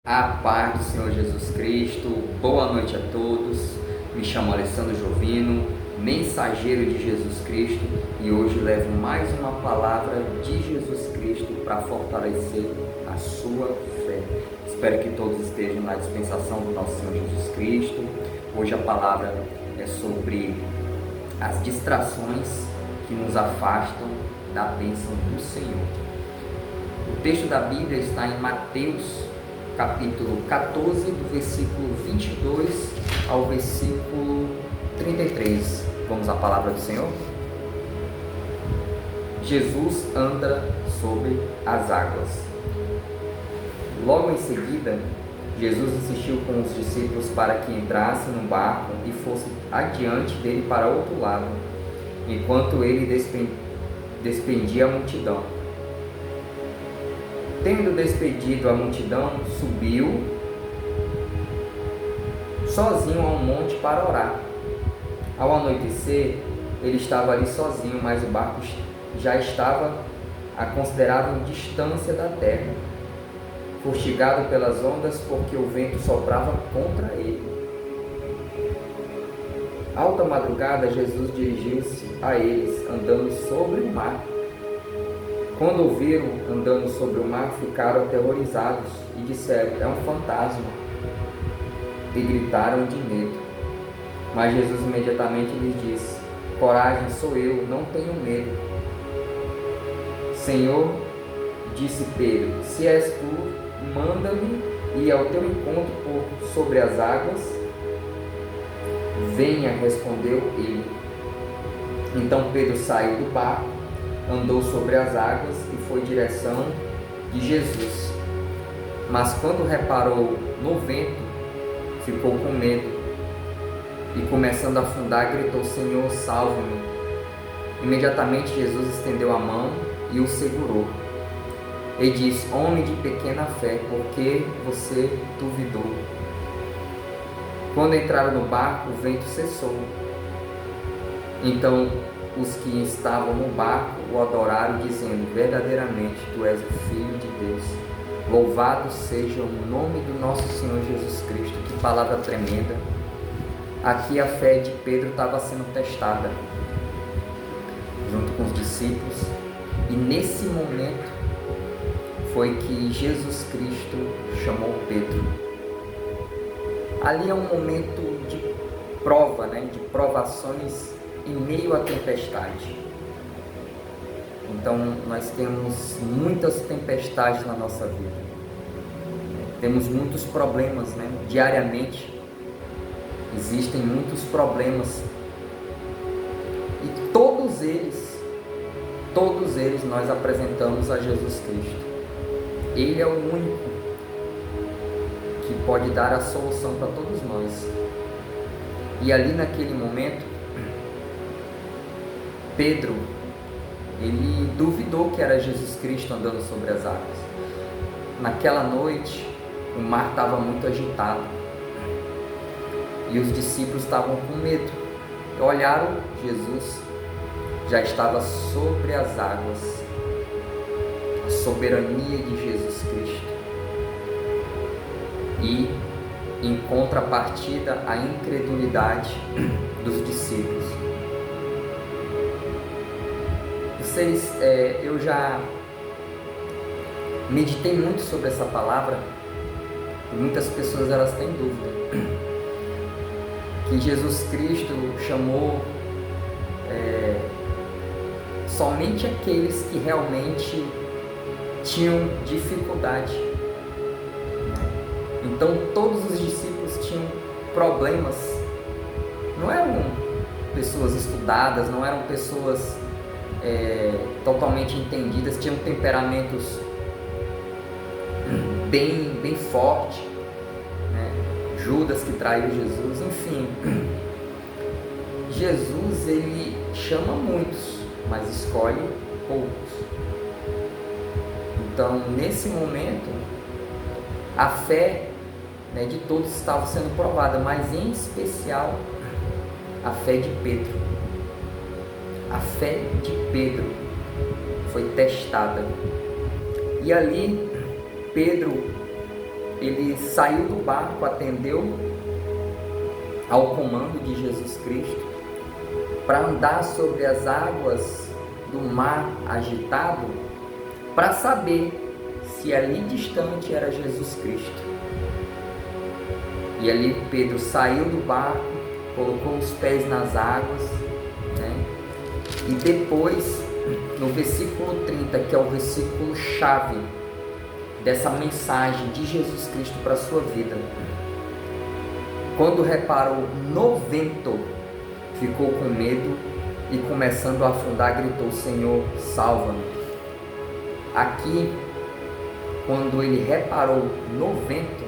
A paz do Senhor Jesus Cristo, boa noite a todos. Me chamo Alessandro Jovino, mensageiro de Jesus Cristo, e hoje levo mais uma palavra de Jesus Cristo para fortalecer a sua fé. Espero que todos estejam na dispensação do nosso Senhor Jesus Cristo. Hoje a palavra é sobre as distrações que nos afastam da bênção do Senhor. O texto da Bíblia está em Mateus capítulo 14, do versículo 22 ao versículo 33. Vamos à palavra do Senhor? Jesus anda sobre as águas. Logo em seguida, Jesus insistiu com os discípulos para que entrassem no barco e fossem adiante dele para outro lado, enquanto ele despendia a multidão. Tendo despedido a multidão, subiu sozinho a um monte para orar. Ao anoitecer, ele estava ali sozinho, mas o barco já estava a considerável distância da terra, fustigado pelas ondas, porque o vento soprava contra ele. Alta madrugada, Jesus dirigiu-se a eles, andando sobre o mar. Quando o viram andando sobre o mar, ficaram aterrorizados e disseram: é um fantasma, e gritaram de medo. Mas Jesus imediatamente lhes disse: coragem, sou eu, não tenho medo. Senhor, disse Pedro, se és tu, manda-me ir ao teu encontro por sobre as águas. Venha, respondeu ele. Então Pedro saiu do barco, andou sobre as águas e foi em direção de Jesus. Mas quando reparou no vento, ficou com medo e, começando a afundar, gritou: Senhor, salve-me. Imediatamente Jesus estendeu a mão e o segurou. E disse: homem de pequena fé, por que você duvidou? Quando entraram no barco, o vento cessou. Então os que estavam no barco o adoraram, dizendo: verdadeiramente tu és o Filho de Deus. Louvado seja o nome do nosso Senhor Jesus Cristo. Que palavra tremenda. Aqui a fé de Pedro estava sendo testada junto com os discípulos, e nesse momento foi que Jesus Cristo chamou Pedro. Ali é um momento de prova, de provações em meio à tempestade. Então nós temos muitas tempestades na nossa vida, temos muitos problemas, diariamente existem muitos problemas, e todos eles nós apresentamos a Jesus Cristo. Ele é o único que pode dar a solução para todos nós. E ali naquele momento, Pedro, ele duvidou que era Jesus Cristo andando sobre as águas. Naquela noite, o mar estava muito agitado e os discípulos estavam com medo. Olharam, Jesus já estava sobre as águas. A soberania de Jesus Cristo. E, em contrapartida, a incredulidade dos discípulos. Eu já meditei muito sobre essa palavra, e muitas pessoas elas têm dúvida que Jesus Cristo chamou somente aqueles que realmente tinham dificuldade. Então todos os discípulos tinham problemas, não eram pessoas estudadas, não eram pessoas totalmente entendidas, tinham temperamentos bem fortes, Judas que traiu Jesus, enfim. Jesus, ele chama muitos, mas escolhe poucos. Então nesse momento a fé de todos estava sendo provada, mas em especial a fé de Pedro. A fé de Pedro foi testada. E ali Pedro ele saiu do barco, atendeu ao comando de Jesus Cristo para andar sobre as águas do mar agitado, para saber se ali distante era Jesus Cristo. E ali Pedro saiu do barco, colocou os pés nas águas, né? E depois, no versículo 30, que é o versículo chave dessa mensagem de Jesus Cristo para a sua vida, quando reparou no vento, ficou com medo e, começando a afundar, gritou: Senhor, salva-me. Aqui, quando ele reparou no vento,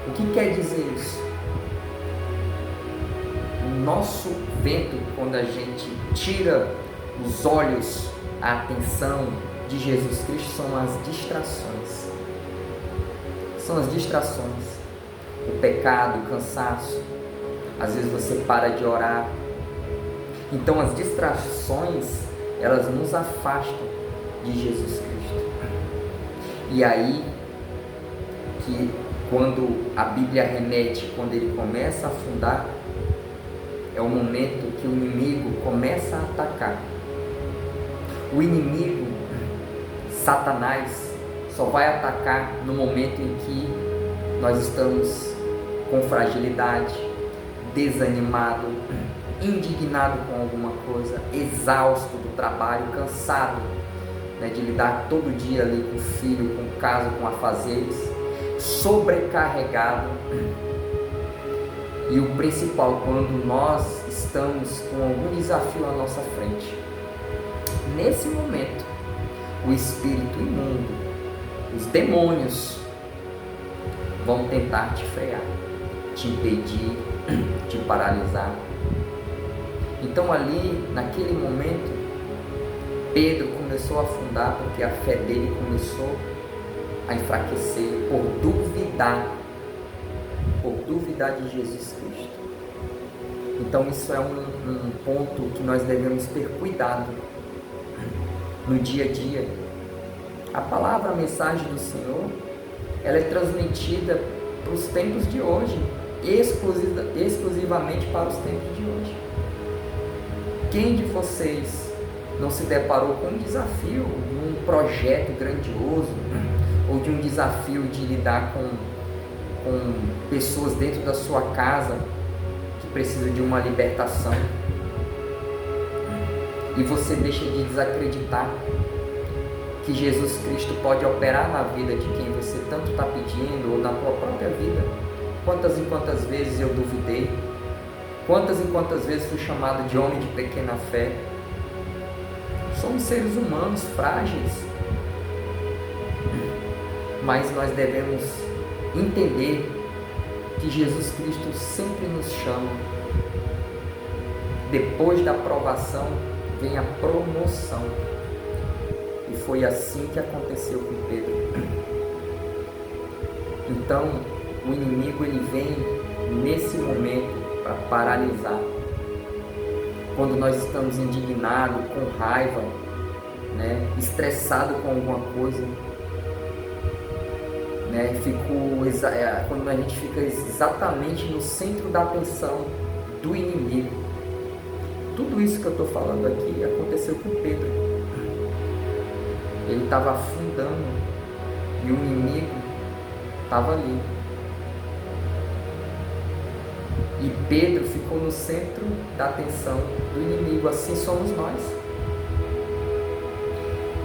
o que quer dizer isso? O nosso vento, quando a gente tira os olhos, a atenção de Jesus Cristo, são as distrações. São as distrações. O pecado, o cansaço. Às vezes você para de orar. Então as distrações, elas nos afastam de Jesus Cristo. E aí que quando a Bíblia remete, quando ele começa a afundar, é o momento que o inimigo começa a atacar. O inimigo, Satanás, só vai atacar no momento em que nós estamos com fragilidade, desanimado, indignado com alguma coisa, exausto do trabalho, cansado, né, de lidar todo dia ali com o filho, com casa, com afazeres, sobrecarregado. E o principal, quando nós estamos com algum desafio à nossa frente, nesse momento, o espírito imundo, os demônios vão tentar te frear, te impedir, te paralisar. Então ali, naquele momento, Pedro começou a afundar, porque a fé dele começou a enfraquecer por duvidar de Jesus Cristo. Então isso é um ponto que nós devemos ter cuidado no dia a dia. A palavra, a mensagem do Senhor, ela é transmitida para os tempos de hoje, exclusivamente para os tempos de hoje. Quem de vocês não se deparou com um desafio, um projeto grandioso, ou de um desafio de lidar com pessoas dentro da sua casa que precisam de uma libertação, e você deixa de desacreditar que Jesus Cristo pode operar na vida de quem você tanto está pedindo, ou na tua própria vida? Quantas e quantas vezes eu duvidei, quantas e quantas vezes fui chamado de homem de pequena fé. Somos seres humanos frágeis, mas nós devemos entender que Jesus Cristo sempre nos chama. Depois da provação vem a promoção, e foi assim que aconteceu com Pedro. Então o inimigo, ele vem nesse momento para paralisar. Quando nós estamos indignados, com raiva, né, estressado com alguma coisa, né, quando a gente fica exatamente no centro da atenção do inimigo. Tudo isso que eu estou falando aqui aconteceu com Pedro. Ele estava afundando e o inimigo estava ali. E Pedro ficou no centro da atenção do inimigo. Assim somos nós.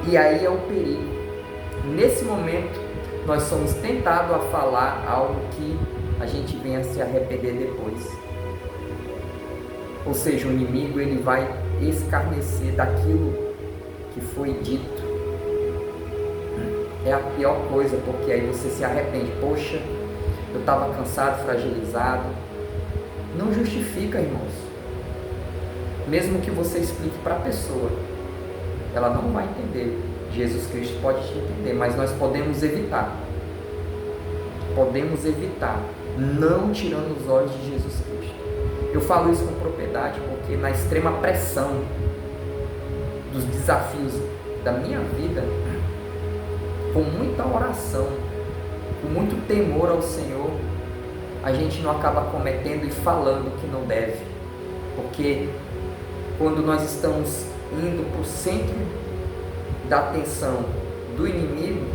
E aí é o perigo. Nesse momento, nós somos tentados a falar algo que a gente venha a se arrepender depois. Ou seja, o inimigo, ele vai escarnecer daquilo que foi dito. É a pior coisa, porque aí você se arrepende. Poxa, eu estava cansado, fragilizado. Não justifica, irmãos. Mesmo que você explique para a pessoa, ela não vai entender. Jesus Cristo pode te entender, mas nós podemos evitar. Podemos evitar, não tirando os olhos de Jesus Cristo. Eu falo isso com propriedade, porque na extrema pressão dos desafios da minha vida, com muita oração, com muito temor ao Senhor, a gente não acaba cometendo e falando o que não deve. Porque quando nós estamos indo para o centro da atenção do inimigo,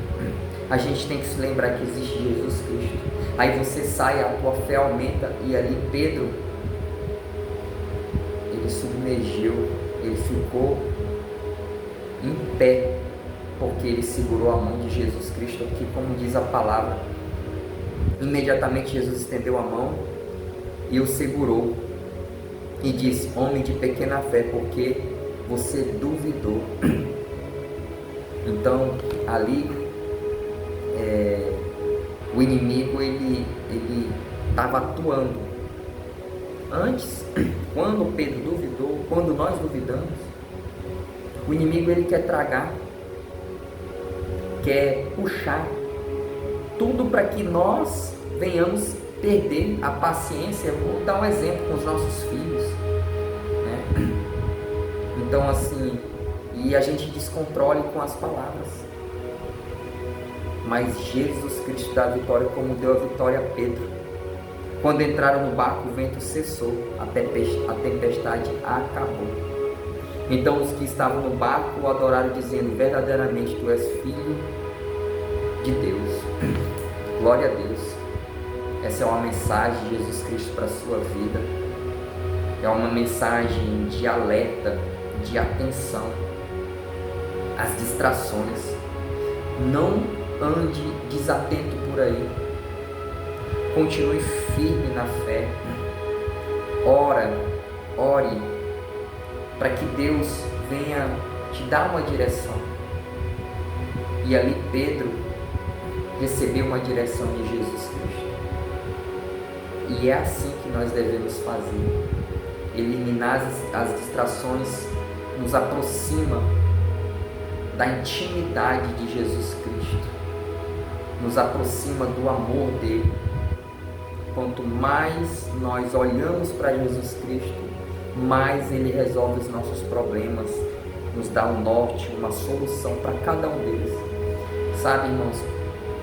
a gente tem que se lembrar que existe Jesus Cristo. Aí você sai, a tua fé aumenta, e ali Pedro, ele submergiu, ele ficou em pé, porque ele segurou a mão de Jesus Cristo, que, como diz a palavra, imediatamente Jesus estendeu a mão e o segurou e disse: homem de pequena fé, porque você duvidou. Então ali o inimigo ele estava atuando. Antes, quando Pedro duvidou, quando nós duvidamos, o inimigo ele quer tragar, quer puxar tudo para que nós venhamos perder a paciência. Eu vou dar um exemplo com os nossos filhos, né? Então assim, e a gente descontrole com as palavras. Mas Jesus Cristo dá a vitória, como deu a vitória a Pedro. Quando entraram no barco, o vento cessou, a tempestade acabou. Então os que estavam no barco o adoraram, dizendo: verdadeiramente tu és filho de Deus. Glória a Deus. Essa é uma mensagem de Jesus Cristo para a sua vida. É uma mensagem de alerta, de atenção às distrações. Não ande desatento por aí. Continue firme na fé. Ore para que Deus venha te dar uma direção. E ali Pedro recebeu uma direção de Jesus Cristo. E é assim que nós devemos fazer. Eliminar as distrações nos aproxima da intimidade de Jesus Cristo, nos aproxima do amor dele. Quanto mais nós olhamos para Jesus Cristo, mais ele resolve os nossos problemas, nos dá um norte, uma solução para cada um deles. Sabe, irmãos,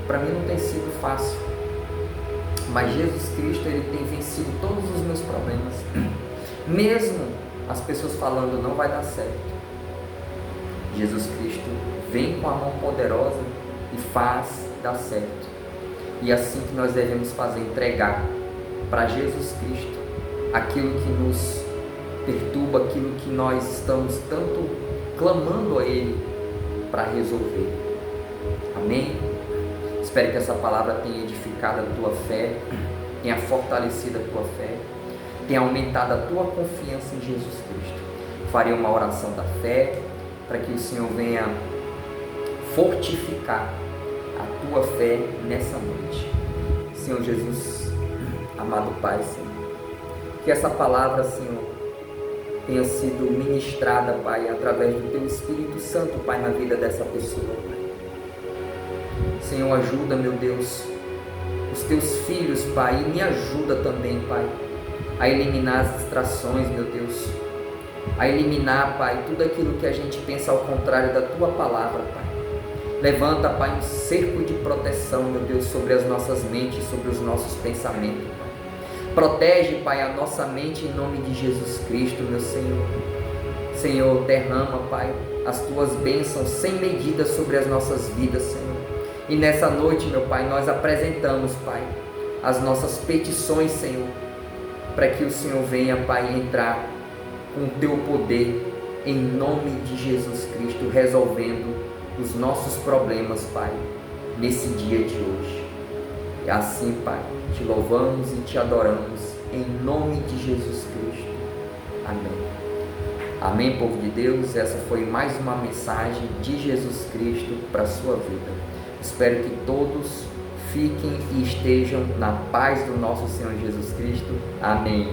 para mim não tem sido fácil, mas Jesus Cristo ele tem vencido todos os meus problemas. Mesmo as pessoas falando não vai dar certo, Jesus Cristo vem com a mão poderosa e faz dar certo. E é assim que nós devemos fazer, entregar para Jesus Cristo aquilo que nos perturba, aquilo que nós estamos tanto clamando a Ele para resolver. Amém? Espero que essa palavra tenha edificado a tua fé, tenha fortalecido a tua fé, tenha aumentado a tua confiança em Jesus Cristo. Farei uma oração da fé para que o Senhor venha fortificar a tua fé nessa noite. Senhor Jesus, amado Pai, Senhor, que essa palavra, Senhor, tenha sido ministrada, Pai, através do Teu Espírito Santo, Pai, na vida dessa pessoa, Pai. Senhor, ajuda, meu Deus, os Teus filhos, Pai, e me ajuda também, Pai, a eliminar as distrações, meu Deus, a eliminar, Pai, tudo aquilo que a gente pensa ao contrário da Tua palavra, Pai. Levanta, Pai, um cerco de proteção, meu Deus, sobre as nossas mentes, sobre os nossos pensamentos, Pai. Protege, Pai, a nossa mente em nome de Jesus Cristo, meu Senhor. Senhor, derrama, Pai, as Tuas bênçãos sem medida sobre as nossas vidas, Senhor. E nessa noite, meu Pai, nós apresentamos, Pai, as nossas petições, Senhor, para que o Senhor venha, Pai, entrar com o Teu poder, em nome de Jesus Cristo, resolvendo os nossos problemas, Pai, nesse dia de hoje. E assim, Pai, te louvamos e te adoramos, em nome de Jesus Cristo. Amém. Amém, povo de Deus. Essa foi mais uma mensagem de Jesus Cristo para a sua vida. Espero que todos fiquem e estejam na paz do nosso Senhor Jesus Cristo. Amém.